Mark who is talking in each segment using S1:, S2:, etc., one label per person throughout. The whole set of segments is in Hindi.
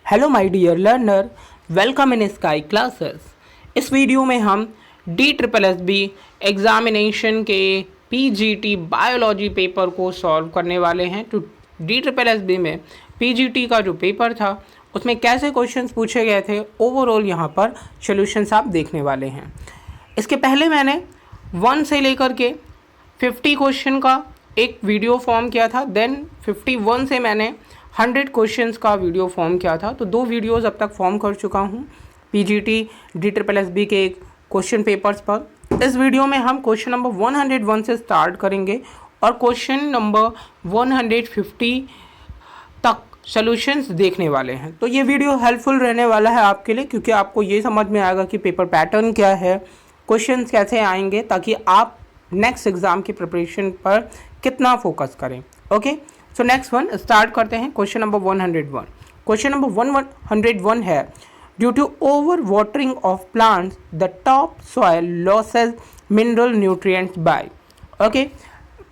S1: Hello my dear learner, welcome in Sky Classes. इस वीडियो में हम DSSB एग्जामिनेशन के PGT बायोलॉजी पेपर को सॉल्व करने वाले हैं। तो DSSB में PGT का जो पेपर था उसमें कैसे क्वेश्चंस पूछे गए थे, ओवरऑल यहाँ पर सॉल्यूशंस आप देखने वाले हैं। इसके पहले मैंने 1 से लेकर के 50 क्वेश्चन का एक वीडियो फॉर्म किया था, देन 51 से मैंने 100 क्वेश्चंस का वीडियो फॉर्म किया था। तो 2 वीडियोस अब तक फॉर्म कर चुका हूँ PGT DSSB के क्वेश्चन पेपर्स पर। इस वीडियो में हम क्वेश्चन नंबर 101 से स्टार्ट करेंगे और क्वेश्चन नंबर 150 तक सॉल्यूशंस देखने वाले हैं। तो ये वीडियो हेल्पफुल रहने वाला है आपके लिए, क्योंकि आपको ये समझ में आएगा कि पेपर पैटर्न क्या है, क्वेश्चंस कैसे आएंगे, ताकि आप नेक्स्ट एग्ज़ाम की प्रिपरेशन पर कितना फोकस करें। Okay, so next one start करते हैं। Question number 101। क्वेश्चन नंबर 101 है, due to over watering of plants the top soil loses mineral nutrients by. Okay,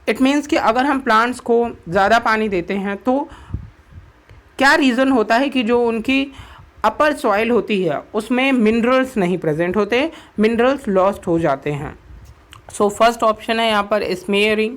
S1: it means कि अगर हम प्लांट्स को ज़्यादा पानी देते हैं तो क्या रीज़न होता है कि जो उनकी अपर सॉइल होती है उसमें मिनरल्स नहीं प्रेजेंट होते, मिनरल्स लॉस्ट हो जाते हैं। सो फर्स्ट ऑप्शन है यहाँ पर स्मेयरिंग,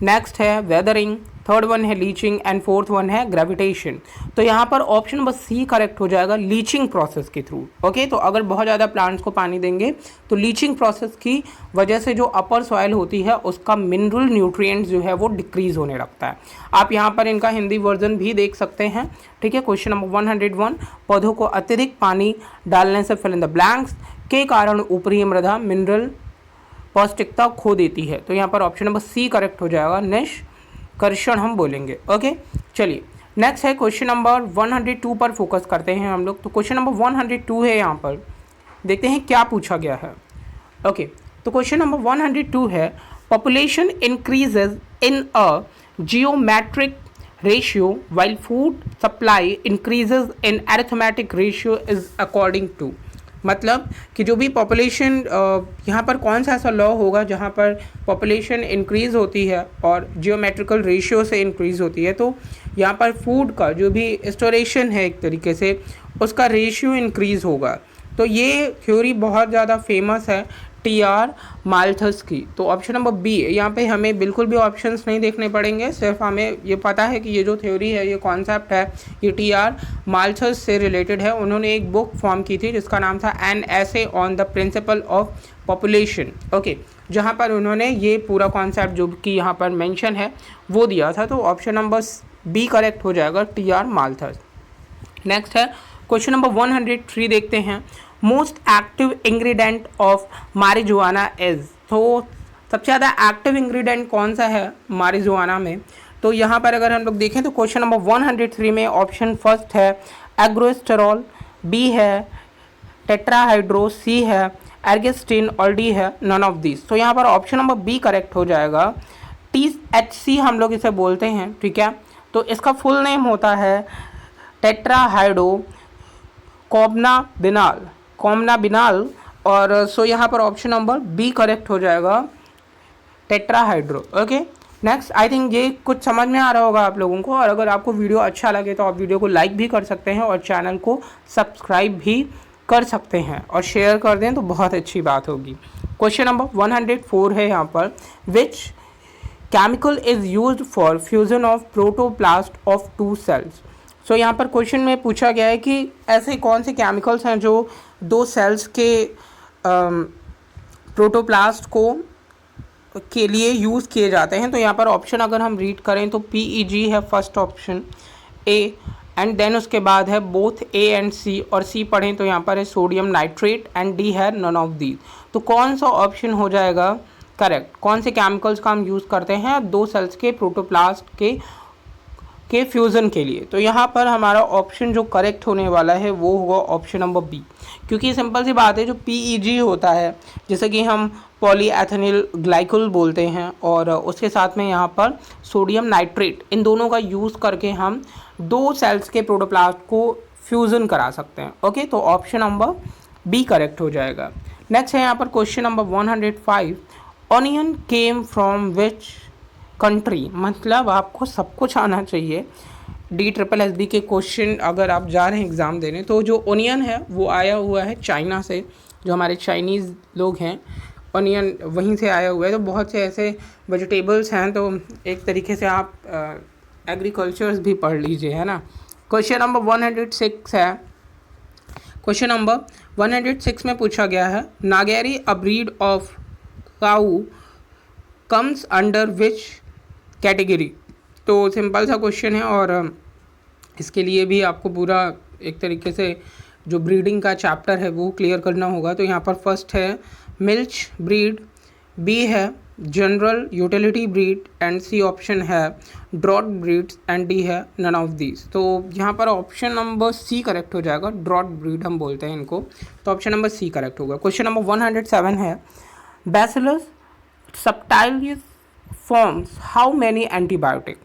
S1: नेक्स्ट है वेदरिंग, थर्ड वन है लीचिंग एंड फोर्थ वन है ग्रेविटेशन। तो यहाँ पर ऑप्शन नंबर सी करेक्ट हो जाएगा, लीचिंग प्रोसेस के थ्रू। ओके, तो अगर बहुत ज़्यादा प्लांट्स को पानी देंगे तो लीचिंग प्रोसेस की वजह से जो अपर सॉइल होती है उसका मिनरल न्यूट्रिएंट्स जो है वो डिक्रीज होने लगता है। आप यहाँ पर इनका हिंदी वर्जन भी देख सकते हैं। ठीक है, क्वेश्चन नंबर 101, पौधों को अत्यधिक पानी डालने से फिल इन द ब्लैंक्स के कारण ऊपरी मृदा मिनरल पौष्टिकता खो देती है। तो यहाँ पर ऑप्शन नंबर सी करेक्ट हो जाएगा, निष्कर्षण हम बोलेंगे। ओके, चलिए नेक्स्ट है क्वेश्चन नंबर 102 पर फोकस करते हैं हम लोग। तो क्वेश्चन नंबर 102 है, यहाँ पर देखते हैं क्या पूछा गया है। ओके, तो क्वेश्चन नंबर 102 है, population increases in a geometric ratio while food supply increases in arithmetic ratio is according to. मतलब कि जो भी पॉपुलेशन यहाँ पर कौन सा ऐसा लॉ होगा जहाँ पर पॉपुलेशन इंक्रीज़ होती है और जियोमेट्रिकल रेशियो से इंक्रीज़ होती है, तो यहाँ पर फूड का जो भी स्टोरेशन है एक तरीके से उसका रेशियो इंक्रीज़ होगा। तो ये थ्योरी बहुत ज़्यादा फेमस है TR माल्थस की। तो ऑप्शन नंबर बी, यहाँ पे हमें बिल्कुल भी ऑप्शंस नहीं देखने पड़ेंगे, सिर्फ हमें ये पता है कि ये जो थ्योरी है, ये कॉन्सेप्ट है, ये TR माल्थस से रिलेटेड है। उन्होंने एक बुक फॉर्म की थी जिसका नाम था an essay on the principle of population. Okay, जहाँ पर उन्होंने ये पूरा कॉन्सेप्ट जो कि यहाँ पर मेंशन है वो दिया था। तो ऑप्शन नंबर बी करेक्ट हो जाएगा, TR माल्थस। नेक्स्ट है क्वेश्चन नंबर 103 देखते हैं, most active ingredient of marijuana is. तो सबसे ज़्यादा एक्टिव इंग्रेडिएंट कौन सा है मारिजुआना में? तो यहाँ पर अगर हम लोग देखें तो क्वेश्चन नंबर 103 में ऑप्शन फर्स्ट है एग्रोस्टेरॉल, बी है टेट्राहाइड्रो, सी है एर्गेस्टिन और डी है नन ऑफ दिस। तो यहाँ पर ऑप्शन नंबर बी करेक्ट हो जाएगा, THC हम लोग इसे बोलते हैं। ठीक है, तो इसका फुल नेम होता है टेट्राहाइड्रो कॉम्नाबिनाल और सो यहाँ पर ऑप्शन नंबर बी करेक्ट हो जाएगा, tetrahydro. Okay, next I think ये कुछ समझ में आ रहा होगा आप लोगों को, और अगर आपको वीडियो अच्छा लगे तो आप वीडियो को लाइक भी कर सकते हैं और चैनल को सब्सक्राइब भी कर सकते हैं और शेयर कर दें तो बहुत अच्छी बात होगी। क्वेश्चन नंबर 104 है यहाँ पर, which chemical is used for fusion of protoplast of 2 cells. So यहाँ पर क्वेश्चन में पूछा गया है कि ऐसे कौन से केमिकल्स हैं जो 2 सेल्स के प्रोटोप्लास्ट को के लिए यूज़ किए जाते हैं। तो यहाँ पर ऑप्शन अगर हम रीड करें तो PEG है first option A, and then उसके बाद है बोथ A एंड C, और C पढ़ें तो यहाँ पर है सोडियम नाइट्रेट एंड D है नन ऑफ दीज। तो कौन सा ऑप्शन हो जाएगा करेक्ट? कौन से केमिकल्स का हम यूज़ करते हैं 2 सेल्स के प्रोटोप्लास्ट के फ्यूज़न के लिए? तो यहाँ पर हमारा ऑप्शन जो करेक्ट होने वाला है वो होगा ऑप्शन नंबर बी, क्योंकि सिंपल सी बात है, जो PEG होता है जैसे कि हम पॉलीएथेनिल ग्लाइकोल बोलते हैं, और उसके साथ में यहाँ पर सोडियम नाइट्रेट, इन दोनों का यूज़ करके हम 2 सेल्स के प्रोटोप्लास्ट को फ्यूज़न करा सकते हैं। ओके, तो ऑप्शन नंबर बी करेक्ट हो जाएगा। नेक्स्ट है यहाँ पर question number 105, onion came from which country. मतलब आपको सब कुछ आना चाहिए। DSSB के क्वेश्चन अगर आप जा रहे हैं एग्ज़ाम देने, तो जो ओनियन है वो आया हुआ है चाइना से, जो हमारे चाइनीज़ लोग हैं, ओनियन वहीं से आया हुआ है। तो बहुत से ऐसे वेजिटेबल्स हैं, तो एक तरीके से आप एग्रीकल्चर्स भी पढ़ लीजिए, है ना। क्वेश्चन नंबर 106 है। क्वेश्चन नंबर 106 में पूछा गया है, Nageri a breed of cow comes under which category. तो सिंपल सा क्वेश्चन है और इसके लिए भी आपको पूरा एक तरीके से जो ब्रीडिंग का चैप्टर है वो क्लियर करना होगा। तो यहाँ पर फर्स्ट है मिल्च ब्रीड, बी है general utility breed, and C option है ड्रॉट ब्रीड्स, एंड डी है नन ऑफ दीज। तो यहाँ पर ऑप्शन नंबर सी करेक्ट हो जाएगा, ड्रॉट ब्रीड हम बोलते हैं इनको, तो ऑप्शन नंबर सी करेक्ट होगा। क्वेश्चन नंबर 107 है, Bacillus subtilis forms how many antibiotic.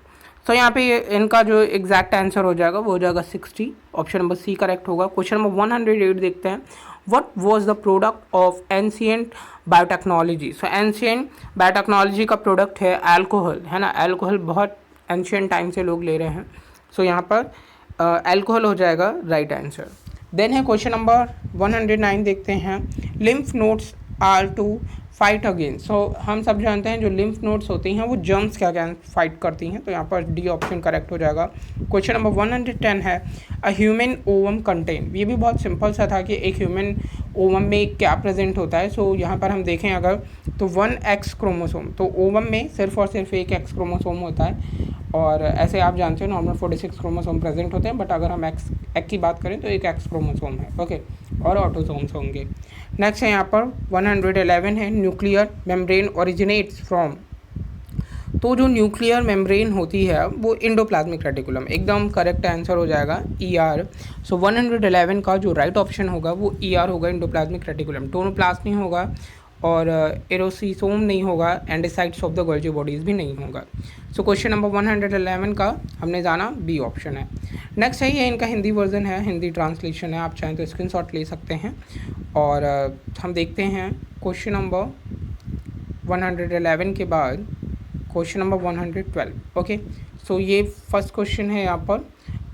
S1: तो यहाँ पे इनका जो एग्जैक्ट आंसर हो जाएगा वो हो जाएगा 60, ऑप्शन नंबर सी करेक्ट होगा। क्वेश्चन नंबर 108 देखते हैं, what was the product of ancient biotechnology. So ancient biotechnology का प्रोडक्ट है अल्कोहल, है ना। अल्कोहल बहुत एंशिएंट टाइम से लोग ले रहे हैं, सो यहाँ पर अल्कोहल हो जाएगा राइट आंसर। देन है क्वेश्चन नंबर 109 देखते हैं, lymph nodes are to fight against. So हम सब जानते हैं जो लिम्फ नोड्स होती हैं वो जर्म्स के अगेंस्ट फाइट करती हैं, तो यहाँ पर डी ऑप्शन करेक्ट हो जाएगा। क्वेश्चन नंबर 110 है, अ ह्यूमन ओवम कंटेन। ये भी बहुत सिंपल सा था कि एक ह्यूमन ओवम में क्या प्रेजेंट होता है। सो यहाँ पर हम देखें अगर तो 1X क्रोमोसोम, तो ओवम में सिर्फ और सिर्फ एक X क्रोमोसोम होता है, और ऐसे आप जानते हैं नॉर्मल 46 क्रोमोसोम प्रेजेंट होते हैं, बट अगर हम एक्स की बात करें तो एक X क्रोमोसोम है, ओके, और ऑटोसोम्स होंगे। नेक्स्ट है यहाँ पर 111 है, न्यूक्लियर मेम्ब्रेन ओरिजिनेट्स फ्रॉम। तो जो न्यूक्लियर मेम्ब्रेन होती है वो इंडोप्लाज्मिक रेटिकुलम, एकदम करेक्ट आंसर हो जाएगा ER। सो 111 का जो राइट ऑप्शन होगा वो ER होगा, इंडोप्लाज्मिक रेटिकुलम। टोनोप्लास्ट नहीं होगा और एरोसिसोम नहीं होगा, एंडोसाइट्स ऑफ द गोल्जी बॉडीज़ भी नहीं होगा। सो क्वेश्चन नंबर 111 का हमने जाना बी ऑप्शन है। नेक्स्ट है, ये इनका हिंदी वर्जन है, हिंदी ट्रांसलेशन है, आप चाहें तो स्क्रीनशॉट ले सकते हैं। और हम देखते हैं क्वेश्चन नंबर 111 के बाद क्वेश्चन नंबर 112, ओके। सो ये फर्स्ट क्वेश्चन है यहाँ पर,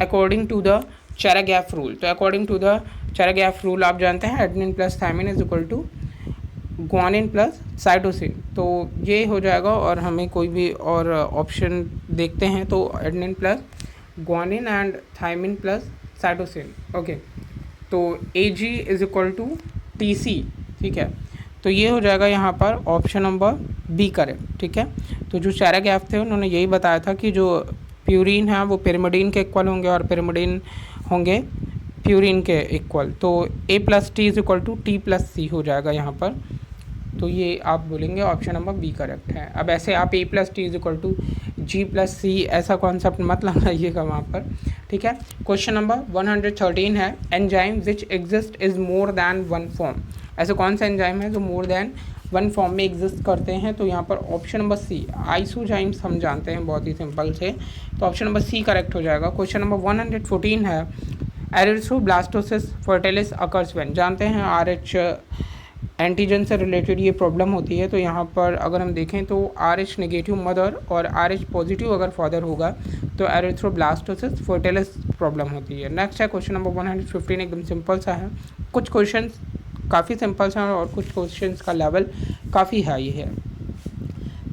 S1: according to the Chargaff rule. तो according to the Chargaff rule आप जानते हैं adenine plus thymine is equal to guanine plus cytosine. तो ये हो जाएगा, और हमें कोई भी और ऑप्शन देखते हैं तो adenine plus guanine and thymine plus cytosine, okay. तो AG is equal to TC, ठीक है। तो ये हो जाएगा यहाँ पर ऑप्शन नंबर बी करेक्ट, ठीक है। तो जो चेरागैफ थे उन्होंने यही बताया था कि जो प्यूरिन है वो पिरिमिडीन के इक्वल होंगे और पिरिमिडीन होंगे प्यूरिन के इक्वल। तो A plus T is equal to T plus C हो जाएगा यहाँ पर। तो ये आप बोलेंगे ऑप्शन नंबर बी करेक्ट है। अब ऐसे आप A plus T is equal to G plus C ऐसा कॉन्सेप्ट मत लगाइएगा वहाँ पर, ठीक है। क्वेश्चन नंबर 113 है, enzyme which exist is more than one form. ऐसे कौन सा एंजाइम है जो मोर दैन वन फॉर्म में एग्जिस्ट करते हैं। तो यहाँ पर ऑप्शन नंबर सी, आइसोजाइम्स हम जानते हैं बहुत ही सिंपल से, तो ऑप्शन नंबर सी करेक्ट हो जाएगा। क्वेश्चन नंबर 114 है, एरिथ्रोब्लास्टोसिस फर्टिलिस अकर्स व्हेन। जानते हैं RH एंटीजन से रिलेटेड ये प्रॉब्लम होती है। तो यहाँ पर अगर हम देखें तो RH नेगेटिव मदर और RH पॉजिटिव अगर फादर होगा तो एरिथ्रोब्लास्टोसिस फर्टिलिस प्रॉब्लम होती है। नेक्स्ट है क्वेश्चन नंबर 115, एकदम सिंपल सा है, कुछ क्वेश्चन काफ़ी सिंपल सा है और कुछ क्वेश्चंस का लेवल काफ़ी हाई है।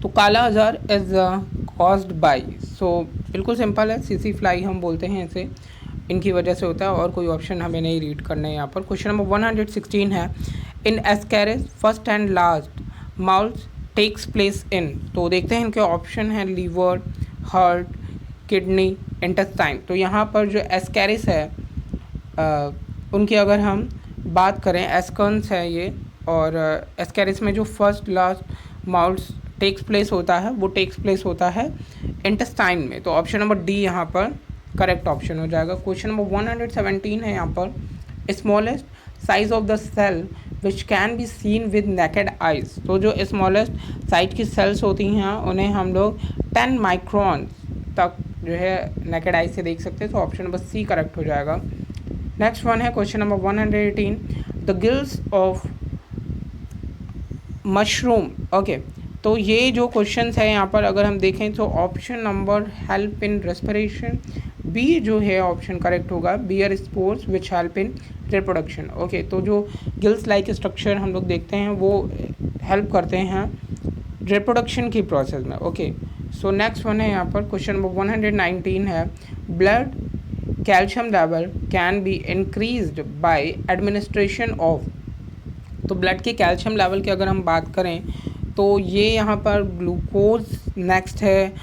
S1: तो काला आजार इज कॉज्ड बाय, सो बिल्कुल सिंपल है, सीसी फ्लाई हम बोलते हैं इसे, इनकी वजह से होता है, और कोई ऑप्शन हमें नहीं रीड करना है यहाँ पर। क्वेश्चन नंबर 116 है, in Ascaris first and last moults takes place in. तो देखते हैं इनके ऑप्शन हैं लीवर, हार्ट, किडनी, इंटेस्टाइन। तो यहाँ पर जो एस्कैरिस है उनकी अगर हम बात करें, एस्कन्स है ये, और एस्कैरिस में जो first last moults takes place होता है वो टेक्स प्लेस होता है इंटेस्टाइन में। तो ऑप्शन नंबर डी यहाँ पर करेक्ट ऑप्शन हो जाएगा। क्वेश्चन नंबर 117 है यहाँ पर, smallest size of the cell which can be seen with naked eyes. तो जो स्मॉलेस्ट साइज की सेल्स होती हैं उन्हें हम लोग 10 माइक्रोन तक जो है नेकेड आइज से देख सकते हैं। तो ऑप्शन नंबर सी करेक्ट हो जाएगा। नेक्स्ट वन है question number 118, the gills of mushroom, okay. तो ये जो क्वेश्चन है यहाँ पर अगर हम देखें तो option number help in respiration, B जो है ऑप्शन करेक्ट होगा, bear spores which help in reproduction. Okay, तो जो गिल्स लाइक स्ट्रक्चर हम लोग देखते हैं वो हेल्प करते हैं रिप्रोडक्शन की प्रोसेस में। ओके, सो नेक्स्ट वन है यहाँ पर क्वेश्चन नंबर 119 है, blood calcium level can be increased by administration of. तो ब्लड के कैल्शियम लेवल की अगर हम बात करें तो ये यहाँ पर ग्लूकोज, नेक्स्ट है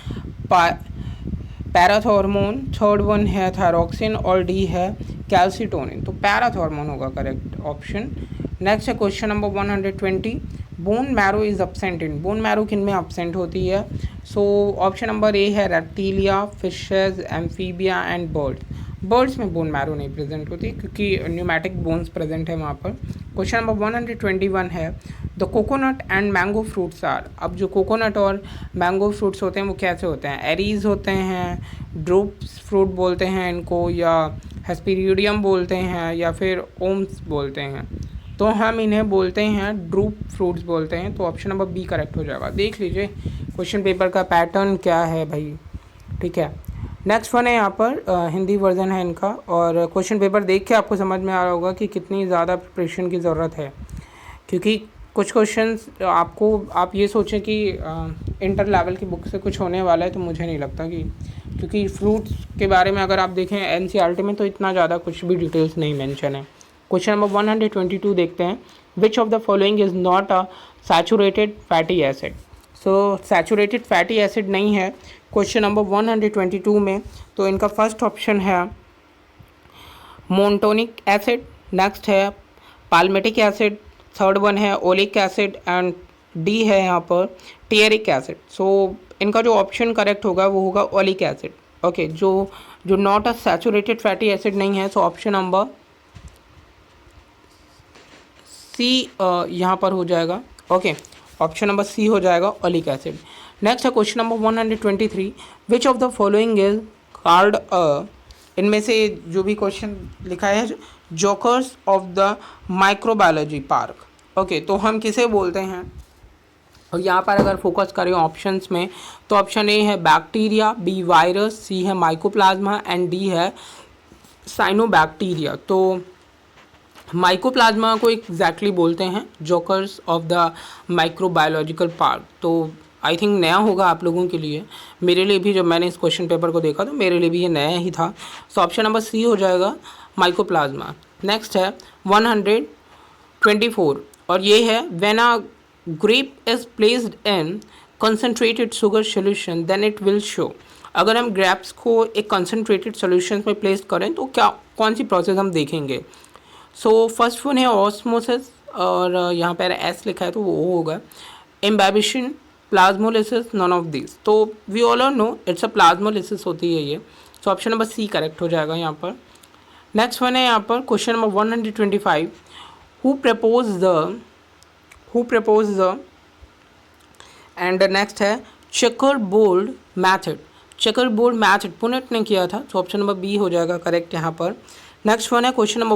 S1: पैराथॉर्मोन, थर्ड वन है थायरोक्सिन और डी है कैल्सिटोनिन। तो पैराथॉर्मोन होगा करेक्ट ऑप्शन। नेक्स्ट है question number 120, bone marrow is absent in. Bone marrow किन में एब्सेंट होती है? सो ऑप्शन नंबर ए है reptilia, fishes, amphibia and birds. Birds में बोन मैरो नहीं प्रेजेंट होती क्योंकि न्यूमेटिक बोन्स प्रेजेंट है वहाँ पर। क्वेश्चन नंबर 121 है, the coconut and mango fruits are. अब जो कोकोनट और मैंगो फ्रूट्स होते हैं वो कैसे होते हैं? एरीज होते हैं, ड्रूप्स फ्रूट बोलते हैं इनको, या हेस्पेरिडियम बोलते हैं, या फिर ओम्स बोलते हैं। तो हम इन्हें बोलते हैं ड्रूप फ्रूट्स बोलते हैं। तो ऑप्शन नंबर बी करेक्ट हो जाएगा। देख लीजिए क्वेश्चन पेपर का पैटर्न क्या है भाई, ठीक है। नेक्स्ट वन है यहाँ पर हिंदी वर्जन है इनका, और क्वेश्चन पेपर देख के आपको समझ में आ रहा होगा कि कितनी ज़्यादा प्रिपरेशन की ज़रूरत है, क्योंकि कुछ क्वेश्चंस आपको आप ये सोचें कि इंटर लेवल की बुक से कुछ होने वाला है, तो मुझे नहीं लगता कि, क्योंकि फ्रूट्स के बारे में अगर आप देखें एनसीईआरटी में तो इतना ज़्यादा कुछ भी डिटेल्स नहीं मेंशन है। क्वेश्चन नंबर 122 देखते हैं, which of the following is not a saturated fatty acid. So saturated fatty acid नहीं है क्वेश्चन नंबर 122 में। तो इनका फर्स्ट ऑप्शन है मोनटोनिक एसिड, नेक्स्ट है पाल्मेटिक एसिड, थर्ड वन है ओलिक एसिड एंड डी है यहाँ पर टियरिक एसिड। सो इनका जो ऑप्शन करेक्ट होगा वो होगा ओलिक एसिड। ओके, जो not a saturated fatty acid नहीं है, सो ऑप्शन नंबर सी यहाँ पर हो जाएगा। ओके, ऑप्शन नंबर सी हो जाएगा ओलिक एसिड। नेक्स्ट है question number 123, which of the following is called a. इनमें से जो भी क्वेश्चन लिखा है jokers of the microbiology park. Okay, तो हम किसे बोलते हैं? और यहाँ पर अगर फोकस करें ऑप्शंस में तो ऑप्शन ए है बैक्टीरिया, बी वायरस, सी है माइकोप्लाज्मा एंड डी है साइनोबैक्टीरिया। तो माइकोप्लाज्मा को एग्जैक्टली बोलते हैं jokers of the microbiological park. तो आई थिंक नया होगा आप लोगों के लिए, मेरे लिए भी जब मैंने इस क्वेश्चन पेपर को देखा तो मेरे लिए भी ये नया ही था। सो ऑप्शन नंबर सी हो जाएगा माइकोप्लाज्मा। नेक्स्ट है 124 और ये है when a grape is placed in concentrated sugar solution then it will show. अगर हम ग्रेप्स को एक कंसनट्रेटेड सोल्यूशन में प्लेस करें तो क्या कौन सी प्रोसेस हम देखेंगे? सो फर्स्ट वन है ऑस्मोसिस, और यहाँ पर एस लिखा है तो वो होगा imbibition, plasmolysis, none of this. तो we all know it's a plasmolysis होती है ये। So option number C correct हो जाएगा यहाँ पर। नेक्स्ट वन है यहाँ पर question number 125, who propose the and next है checker board method. Checker board method Punnett ने किया था, तो ऑप्शन नंबर बी हो जाएगा करेक्ट यहाँ पर। नेक्स्ट वन है क्वेश्चन नंबर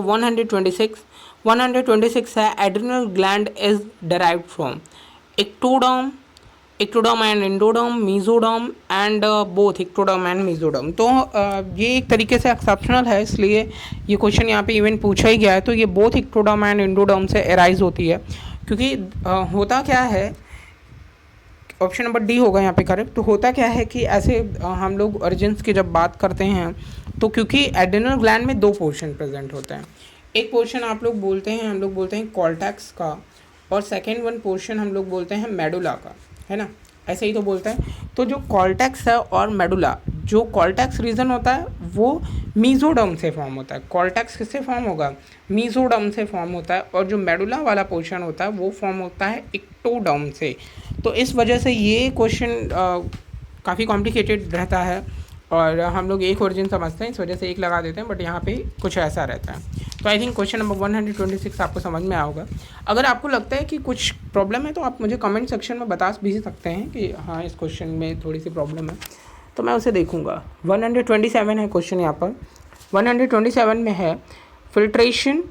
S1: 126 है adrenal gland is derived from ectoderm and endoderm, mesoderm and both ectoderm and mesoderm. तो ये एक तरीके से एक्सेप्शनल है, इसलिए ये क्वेश्चन यहाँ पे इवन पूछा ही गया है। तो ये बोथ एक्टोडर्म एंड एंडोडर्म से एराइज होती है, क्योंकि होता क्या है, ऑप्शन नंबर डी होगा यहाँ पे करेक्ट। तो होता क्या है कि ऐसे हम लोग ओरिजिन्स की जब बात करते हैं तो क्योंकि एड्रिनल ग्लैंड में दो पोर्शन प्रेजेंट होते हैं, एक पोर्शन हम लोग बोलते हैं कॉर्टेक्स का, और सेकेंड वन पोर्शन हम लोग बोलते हैं मेडुला का, है ना, ऐसे ही तो बोलते हैं। तो जो कॉर्टेक्स है और मेडुला, जो कॉर्टेक्स रीजन होता है वो मीजोडर्म से फॉर्म होता है। कॉर्टेक्स किससे फॉर्म होगा? मीजोडर्म से फॉर्म होता है, और जो मेडुला वाला पोर्शन होता है वो फॉर्म होता है एक्टोडर्म से। तो इस वजह से ये क्वेश्चन काफ़ी कॉम्प्लिकेटेड रहता है, और हम लोग एक ओरिजिन समझते हैं, इस वजह से एक लगा देते हैं, बट यहाँ पे कुछ ऐसा रहता है। तो आई थिंक क्वेश्चन नंबर 126 आपको समझ में आया होगा। अगर आपको लगता है कि कुछ प्रॉब्लम है तो आप मुझे कमेंट सेक्शन में बता भी सकते हैं कि हाँ इस क्वेश्चन में थोड़ी सी प्रॉब्लम है, तो मैं उसे देखूँगा। 127 है क्वेश्चन यहाँ पर। 127 में है filtration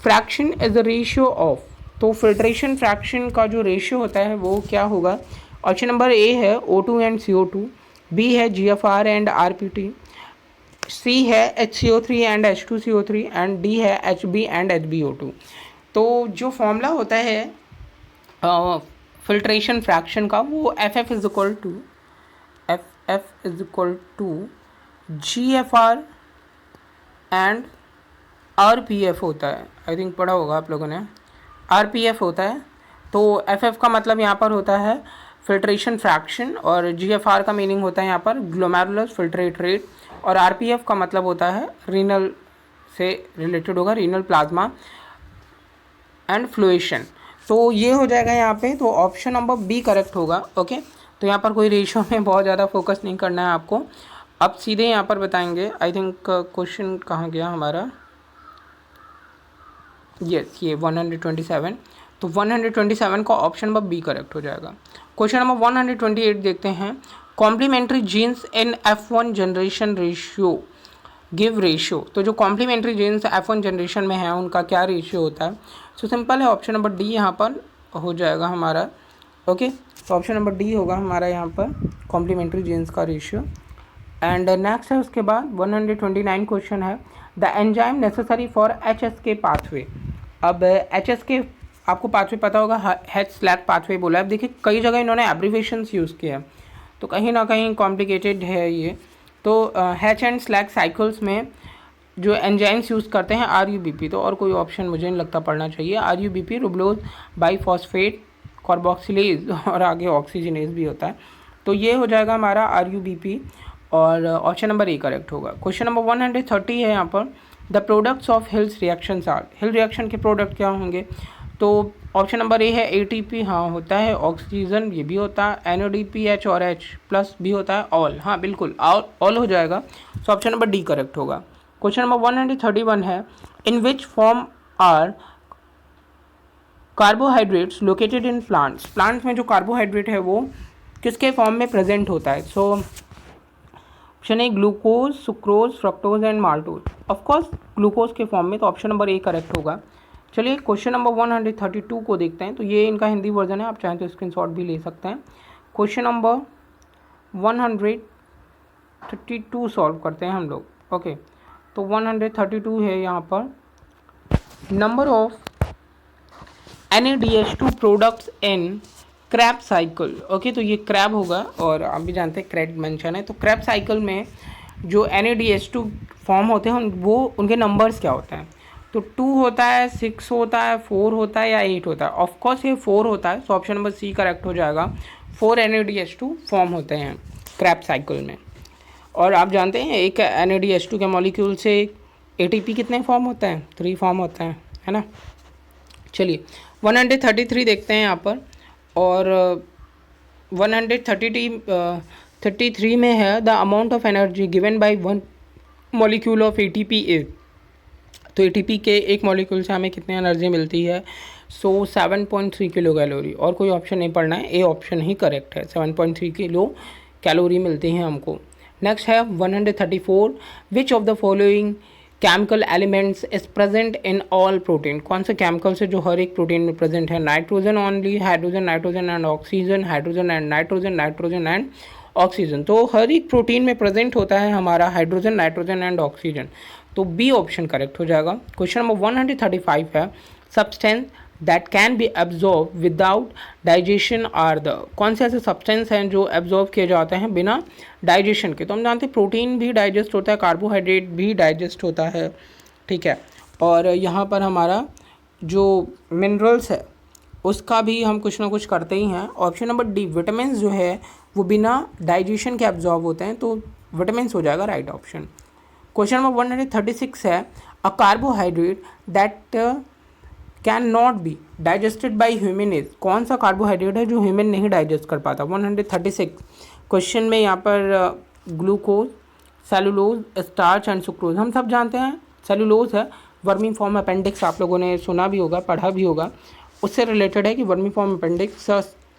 S1: fraction is the ratio of. तो फिल्ट्रेशन फ्रैक्शन का जो रेशियो होता है वो क्या होगा? ऑप्शन नंबर ए है O2 एंड CO2, बी है GFR एंड RPT, सी है HCO3 and H2CO3 and D है HB एंड HbO2। तो जो फॉर्मूला होता है फिल्ट्रेशन फ्रैक्शन का वो FF is equal to GFR and RPF होता है। आई थिंक पढ़ा होगा आप लोगों ने, RPF होता है। तो FF का मतलब यहाँ पर होता है फिल्ट्रेशन फ्रैक्शन और GFR का मीनिंग होता है यहाँ पर ग्लोमेरुलर फिल्ट्रेट रेट और RPF का मतलब होता है रीनल से रिलेटेड होगा, रीनल प्लाज्मा एंड फ्लुएशन। तो ये हो जाएगा यहाँ पे, तो ऑप्शन नंबर बी करेक्ट होगा। ओके, तो यहाँ पर कोई रेशियो में बहुत ज़्यादा फोकस नहीं करना है आपको। अब सीधे यहाँ पर बताएंगे। आई थिंक क्वेश्चन कहाँ गया हमारा, यस ये 127। तो 127 का ऑप्शन नंबर बी करेक्ट हो जाएगा। क्वेश्चन नंबर 128 देखते हैं। कॉम्प्लीमेंट्री जीन्स इन F1 generation ratio give ratio. तो जो कॉम्प्लीमेंट्री जीन्स F1 जनरेशन में है उनका क्या रेशियो होता है? सो सिंपल है, ऑप्शन नंबर डी यहाँ पर हो जाएगा हमारा। ओके, तो ऑप्शन नंबर डी होगा हमारा यहाँ पर कॉम्प्लीमेंट्री जीन्स का रेशियो। एंड नेक्स्ट है उसके बाद 129 क्वेश्चन है the enzyme necessary for HSK pathway. अब HSK आपको पाथवे पता होगा, H/SLAC पाथवे बोला है। देखिए कई जगह इन्होंने एब्रीविएशंस यूज़ किए हैं तो कहीं ना कहीं कॉम्प्लिकेटेड है ये। तो H एंड SLAC साइकिल्स में जो एंजाइम्स यूज़ करते हैं RUBP, तो और कोई ऑप्शन मुझे नहीं लगता पढ़ना चाहिए। RUBP रुबलोज बाईफॉस्फेट कार्बोक्सिलेज और आगे ऑक्सीजनेज भी होता है। तो ये हो जाएगा हमारा RUBP और ऑप्शन नंबर ए करेक्ट होगा। क्वेश्चन नंबर 130 है यहाँ पर the products of Hill's reactions are. Hill reaction के प्रोडक्ट क्या होंगे? तो ऑप्शन नंबर ए है ATP, हाँ होता है। ऑक्सीजन ये भी होता है। NADPH और H+ भी होता है। ऑल, हाँ बिल्कुल ऑल हो जाएगा। So option number D correct होगा। क्वेश्चन नंबर 131 है in which form are carbohydrates located in plants. Plants में जो कार्बोहाइड्रेट है वो किसके फॉर्म में प्रेजेंट होता है? So option A glucose, sucrose, fructose and maltose. Of course glucose के फॉर्म में, तो ऑप्शन नंबर ए करेक्ट होगा। चलिए क्वेश्चन नंबर 132 को देखते हैं। तो ये इनका हिंदी वर्जन है, आप चाहें तो स्क्रीनशॉट भी ले सकते हैं। क्वेश्चन नंबर 132 सॉल्व करते हैं हम लोग। ओके, तो 132 है यहाँ पर number of NADH2 products in Krebs cycle. Okay, तो ये क्रैब होगा और आप भी जानते हैं क्रैब मेंशन है। तो क्रैब साइकिल में जो NADH2 फॉर्म होते हैं वो उनके नंबर्स क्या होते हैं? तो 2 होता है, 6 होता है, 4 होता है या 8 होता है? ऑफकोर्स ये 4 होता है। So option number C correct हो जाएगा। 4 NADH2 फॉर्म होते हैं क्रैब साइकिल में। और आप जानते हैं एक NADH2 के मॉलिक्यूल से ATP कितने फॉर्म होते हैं? 3 फॉर्म होते हैं, है ना। चलिए 133 देखते हैं यहाँ पर। और 133 में है the amount of energy given by 1 molecule of ATP is. तो ATP के एक मॉलिक्यूल से हमें कितनी एनर्जी मिलती है? सो 7.3 किलो कैलोरी। और कोई ऑप्शन नहीं पढ़ना है, ए ऑप्शन ही करेक्ट है। 7.3 किलो कैलोरी मिलती हैं हमको। नेक्स्ट है 134 which of the following chemical elements is present in all protein. कौन से केमिकल्स है जो हर एक प्रोटीन में प्रेजेंट है? Nitrogen only, hydrogen, nitrogen and oxygen, hydrogen and nitrogen, nitrogen and oxygen. तो हर एक प्रोटीन में प्रेजेंट होता है हमारा हाइड्रोजन, नाइट्रोजन एंड ऑक्सीजन। तो बी ऑप्शन करेक्ट हो जाएगा। क्वेश्चन नंबर 135 है substance that can be absorb without digestion are the. कौन से ऐसे सब्सटेंस हैं जो एब्जॉर्ब किए जाते हैं बिना डाइजेशन के? तो हम जानते हैं प्रोटीन भी डाइजेस्ट होता है, कार्बोहाइड्रेट भी डाइजेस्ट होता है, ठीक है। और यहाँ पर हमारा जो मिनरल्स है उसका भी हम कुछ ना कुछ करते ही हैं। ऑप्शन नंबर डी विटामिन जो है वो बिना डाइजेशन के एब्जॉर्ब होते हैं, तो विटामिन हो जाएगा राइट ऑप्शन। क्वेश्चन नंबर 136 है a carbohydrate that can not be digested by human is. कौन सा कार्बोहाइड्रेट है जो ह्यूमन नहीं डाइजेस्ट कर पाता? 136 क्वेश्चन में यहाँ पर glucose, cellulose, starch and sucrose. हम सब जानते हैं सेलुलोज है, वर्मी फॉर्म अपेंडिक्स आप लोगों ने सुना भी होगा, पढ़ा भी होगा। उससे रिलेटेड है कि वर्मी फॉर्म अपेंडिक्स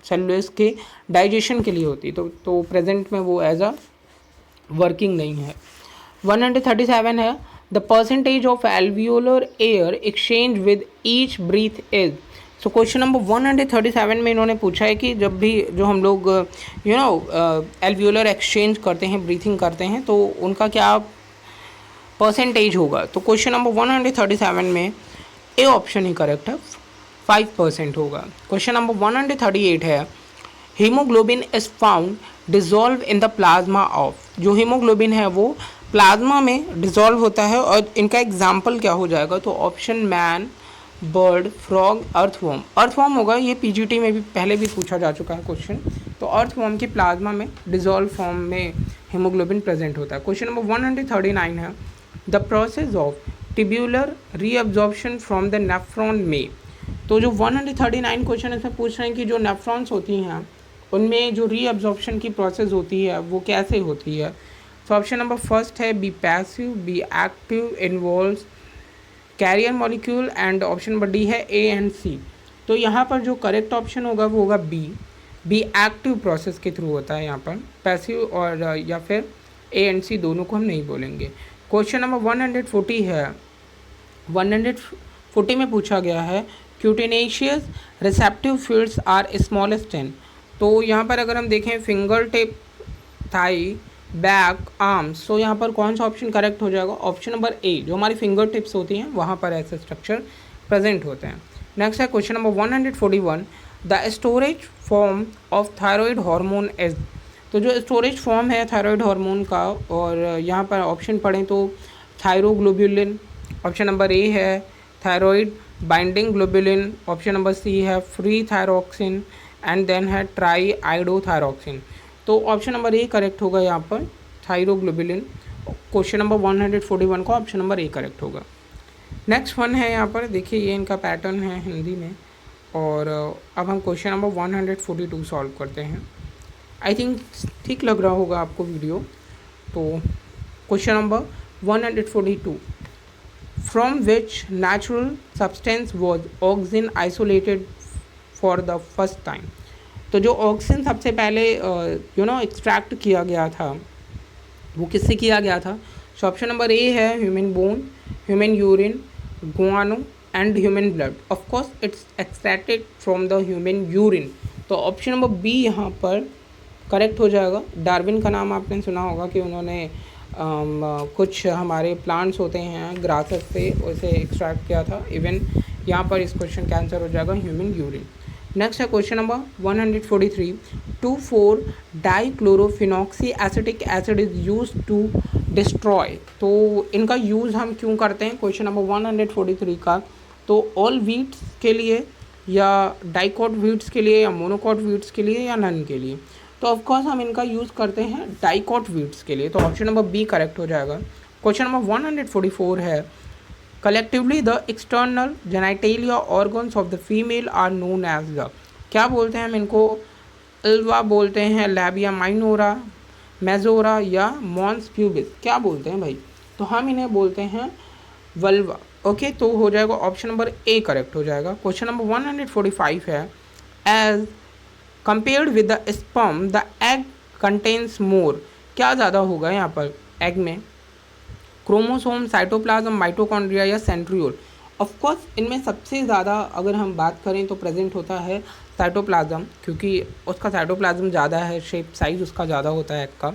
S1: सेलुलोज के डाइजेशन के लिए होती, तो प्रेजेंट में वो एज अ वर्किंग नहीं है। 137 है the percentage of alveolar air exchange with each breath is. So question number 137 में इन्होंने पूछा है कि जब भी जो हम लोग एल्वियोलर एक्सचेंज करते हैं, ब्रीथिंग करते हैं, तो उनका क्या परसेंटेज होगा। तो क्वेश्चन नंबर 137 में ए ऑप्शन ही करेक्ट है, 5% होगा। क्वेश्चन नंबर 138 है haemoglobin is found dissolve in the plasma of. जो हीमोग्लोबिन है वो प्लाज्मा में डिजॉल्व होता है और इनका एग्जाम्पल क्या हो जाएगा, तो option man, bird, frog, earthworm. Earthworm होगा, ये पीजीटी में भी पहले भी पूछा जा चुका है क्वेश्चन। तो अर्थवॉर्म की प्लाज्मा में डिजॉल्व फॉर्म में हीमोग्लोबिन प्रेजेंट होता है। क्वेश्चन नंबर 139 है the process of tubular reabsorption from the nephron में। तो जो 139 क्वेश्चन इसमें पूछ रहे हैं कि जो नेफ्रॉन्स होती हैं उनमें जो रीअब्जॉर्प्शन की प्रोसेस होती है वो कैसे होती है। तो ऑप्शन नंबर फर्स्ट है be passive, be active, involves carrier molecule, and option number D है ए एंड सी। तो यहाँ पर जो करेक्ट ऑप्शन होगा वो होगा बी एक्टिव प्रोसेस के थ्रू होता है। यहाँ पर पैसिव और या फिर ए एंड सी दोनों को हम नहीं बोलेंगे। क्वेश्चन नंबर 140 है, 140 में पूछा गया है cutaneous receptive fields are smallest in. तो यहाँ पर अगर हम देखें finger tip, thigh, back, arms, तो यहाँ पर कौन सा ऑप्शन करेक्ट हो जाएगा, ऑप्शन नंबर ए। जो हमारी फिंगर टिप्स होती हैं वहाँ पर ऐसे स्ट्रक्चर प्रेजेंट होते हैं। नेक्स्ट है question number 141 the storage form of thyroid hormone is. तो जो स्टोरेज फॉर्म है थायराइड हार्मोन का, और यहाँ पर ऑप्शन पढ़ें तो थायरोग्लोब्युलिन, ऑप्शन नंबर ए है thyroid binding globulin, option number C है फ्री थायरोक्सिन, एंड देन है ट्राई आइडोथायरोक्सिन। तो ऑप्शन नंबर ए करेक्ट होगा यहाँ पर थायरोग्लोब्युलिन। क्वेश्चन नंबर 141 का ऑप्शन नंबर ए करेक्ट होगा। नेक्स्ट वन है यहाँ पर देखिए, ये इनका पैटर्न है हिंदी में, और अब हम क्वेश्चन नंबर 142 सॉल्व करते हैं। आई थिंक ठीक लग रहा होगा आपको वीडियो। तो question number 142 from which natural substance was oxygen isolated for the first time. तो जो ऑक्सीजन सबसे पहले एक्सट्रैक्ट किया गया था वो किससे किया गया था। सो ऑप्शन नंबर ए है human bone, human urine, guano and human blood. Of course it's extracted from the human urine. तो ऑप्शन नंबर बी यहाँ पर करेक्ट हो जाएगा। डार्विन का नाम आपने सुना होगा कि उन्होंने कुछ हमारे प्लांट्स होते हैं ग्रासेस से उसे एक्सट्रैक्ट किया था। इवन यहाँ पर इस क्वेश्चन का आंसर हो जाएगा ह्यूमन यूरिन। नेक्स्ट है question number 143 2,4 dichlorophenoxy acetic acid is use to destroy. तो इनका यूज़ हम क्यों करते हैं क्वेश्चन नंबर 143 का, तो ऑल वीट्स के लिए या डाइकॉट वीट्स के लिए या मोनोकॉट वीट्स के लिए या नन के लिए। तो ऑफकोर्स हम इनका यूज़ करते हैं डाइकॉट वीट्स के लिए। तो ऑप्शन नंबर बी करेक्ट हो जाएगा। क्वेश्चन नंबर 144 है collectively the external genitalia organs of the female are known as the. क्या बोलते हैं हम इनको, अल्वा बोलते हैं, लैबिया माइनोरा, मेजोरा या मॉन्स प्यूबिस। क्या बोलते हैं भाई, तो हम इन्हें बोलते हैं वल्वा। ओके, तो हो जाएगा ऑप्शन नंबर ए करेक्ट हो जाएगा। क्वेश्चन नंबर 145 है as compared with the sperm the egg contains more. क्या ज़्यादा होगा यहाँ पर एग में, क्रोमोसोम, साइटोप्लाज्म, माइटोकॉन्ड्रिया या सेंट्रियोल। ऑफकोर्स इनमें सबसे ज़्यादा अगर हम बात करें तो प्रेजेंट होता है साइटोप्लाज्म, क्योंकि उसका साइटोप्लाज्म ज़्यादा है, शेप साइज उसका ज़्यादा होता है एग का।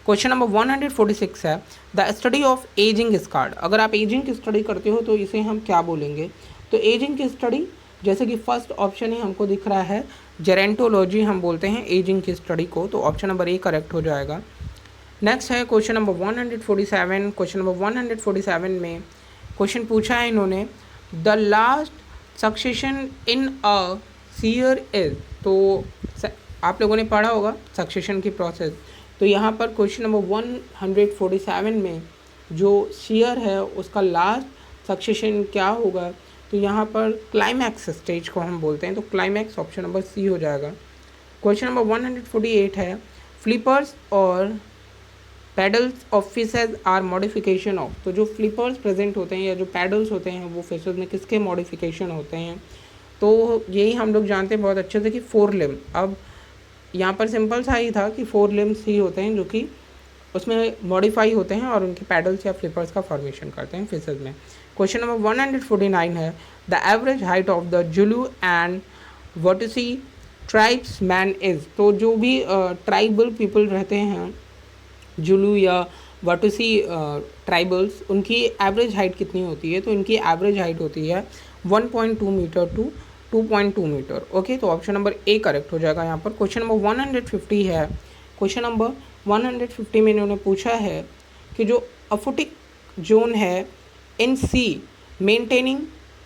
S1: क्वेश्चन नंबर 146 है the study of ageing is called. अगर आप एजिंग की स्टडी करते हो तो इसे हम क्या बोलेंगे, तो एजिंग की स्टडी जैसे कि फर्स्ट ऑप्शन ही हमको दिख रहा है जेरेंटोलॉजी हम बोलते हैं एजिंग की स्टडी को। तो ऑप्शन नंबर ए करेक्ट हो जाएगा। नेक्स्ट है क्वेश्चन नंबर 147। क्वेश्चन नंबर 147 में क्वेश्चन पूछा है इन्होंने the last succession in a seer is. तो आप लोगों ने पढ़ा होगा सक्सेशन की प्रोसेस। तो यहाँ पर क्वेश्चन नंबर 147 में जो सीयर है उसका लास्ट सक्सेशन क्या होगा, तो यहाँ पर क्लाइमैक्स स्टेज को हम बोलते हैं। तो क्लाइमैक्स ऑप्शन नंबर सी हो जाएगा। क्वेश्चन नंबर 148 है फ्लिपर्स और paddles of fishes are modification of. तो जो फ्लिपर्स प्रेजेंट होते हैं या जो पैडल्स होते हैं वो फिशेज में किसके मॉडिफिकेशन होते हैं, तो यही हम लोग जानते हैं बहुत अच्छे से कि 4 लिम्ब। अब यहाँ पर सिंपल सा ही था कि 4 लिम्ब्स ही होते हैं जो कि उसमें मॉडिफाई होते हैं और उनके पैडल्स या फ्लिपर्स का फॉर्मेशन करते हैं फिशेज में। क्वेश्चन नंबर 149 है the average height of the Zulu and Watusi tribes man is. तो जो भी ट्राइबल पीपल रहते हैं जुलू या वाटूसी ट्राइबल्स, उनकी एवरेज हाइट कितनी होती है? तो इनकी एवरेज हाइट होती है 1.2 मीटर टू 2.2 मीटर। ओके, तो ऑप्शन नंबर ए करेक्ट हो जाएगा यहाँ पर। क्वेश्चन नंबर 150 है। क्वेश्चन नंबर 150 में इन्होंने पूछा है कि जो अफोटिक जोन है in sea maintaining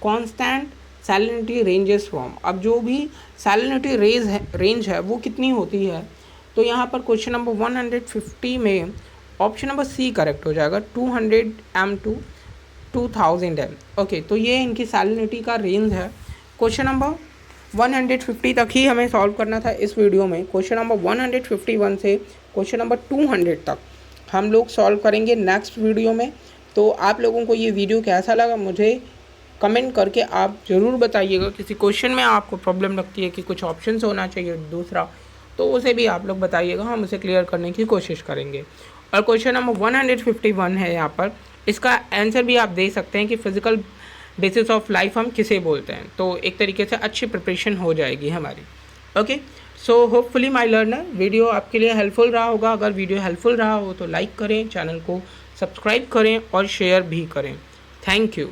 S1: constant salinity ranges from, अब जो भी सैलिनिटी रेंज है वो कितनी होती है? तो यहाँ पर क्वेश्चन नंबर 150 में ऑप्शन नंबर सी करेक्ट हो जाएगा, 200 m टू 2000 m। ओके, तो ये इनकी सैलिनिटी का रेंज है। क्वेश्चन नंबर 150 तक ही हमें सॉल्व करना था इस वीडियो में। क्वेश्चन नंबर 151 से क्वेश्चन नंबर 200 तक हम लोग सॉल्व करेंगे नेक्स्ट वीडियो में। तो आप लोगों को ये वीडियो कैसा लगा मुझे कमेंट करके आप ज़रूर बताइएगा। किसी क्वेश्चन में आपको प्रॉब्लम लगती है कि कुछ ऑप्शंस होना चाहिए दूसरा, तो उसे भी आप लोग बताइएगा, हम उसे क्लियर करने की कोशिश करेंगे। और क्वेश्चन नंबर 151 है यहाँ पर, इसका आंसर भी आप दे सकते हैं कि फिजिकल बेसिस ऑफ लाइफ हम किसे बोलते हैं। तो एक तरीके से अच्छी प्रिपरेशन हो जाएगी हमारी। Okay, so hopefully my learner video आपके लिए हेल्पफुल रहा होगा। अगर वीडियो हेल्पफुल रहा हो तो लाइक करें, चैनल को सब्सक्राइब करें और शेयर भी करें। Thank you.